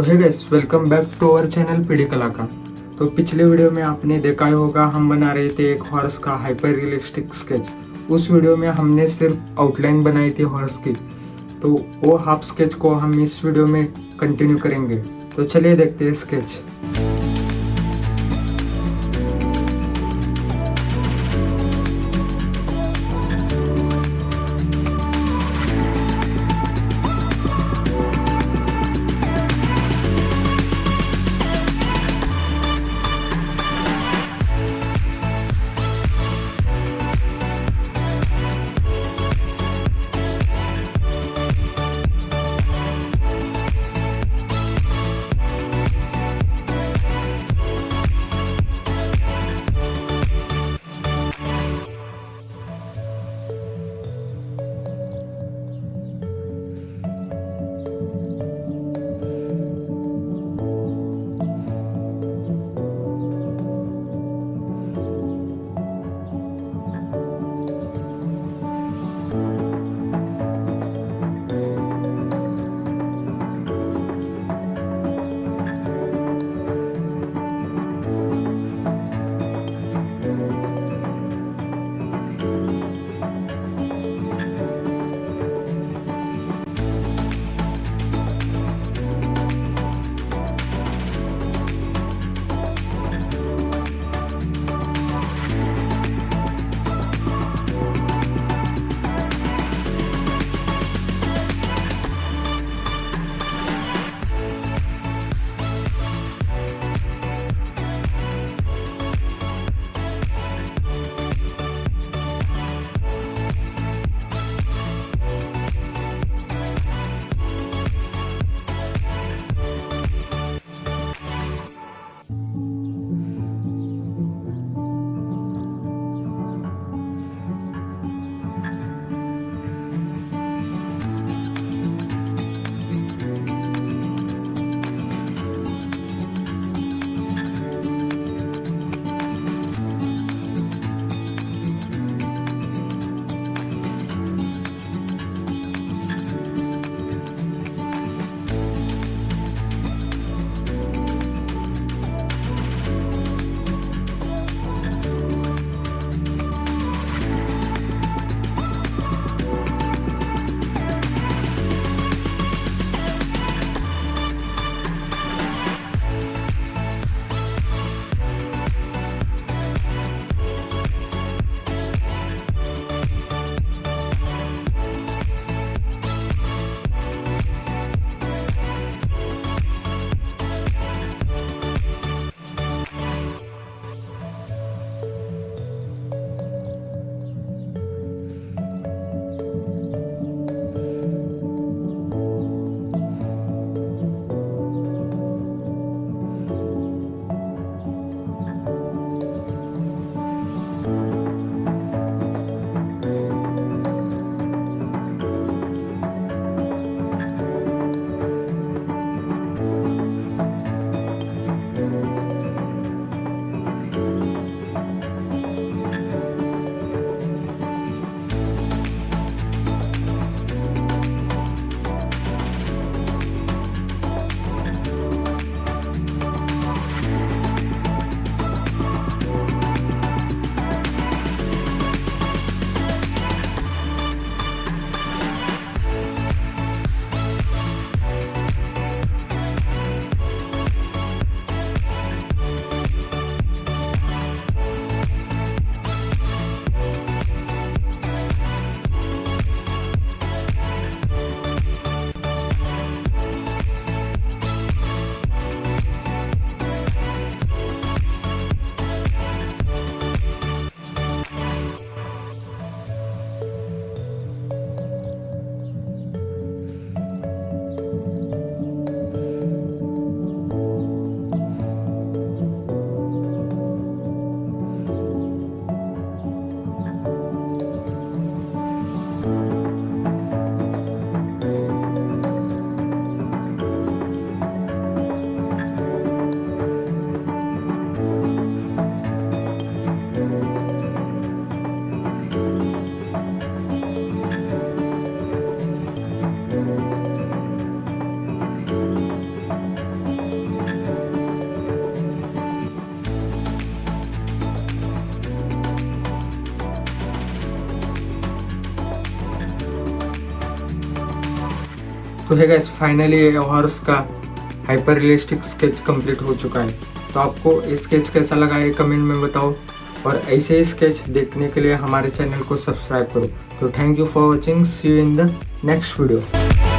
तो है guys, welcome back to our channel PD Kalakar. तो पिछले वीडियो में आपने देखा ही होगा, हम बना रहे थे एक हॉर्स का हाइपर रियलिस्टिक स्केच। उस वीडियो में हमने सिर्फ आउटलाइन बनाई थी हॉर्स की, तो वो हाफ स्केच को हम इस वीडियो में कंटिन्यू करेंगे। तो चलिए देखते हैं स्केच। तो है गाइस, फाइनली हॉर्स का हाइपर रियलिस्टिक स्केच कंप्लीट हो चुका है। तो आपको ये स्केच कैसा लगा है कमेंट में बताओ, और ऐसे ही स्केच देखने के लिए हमारे चैनल को सब्सक्राइब करो। तो thank you for watching, see you in the next video.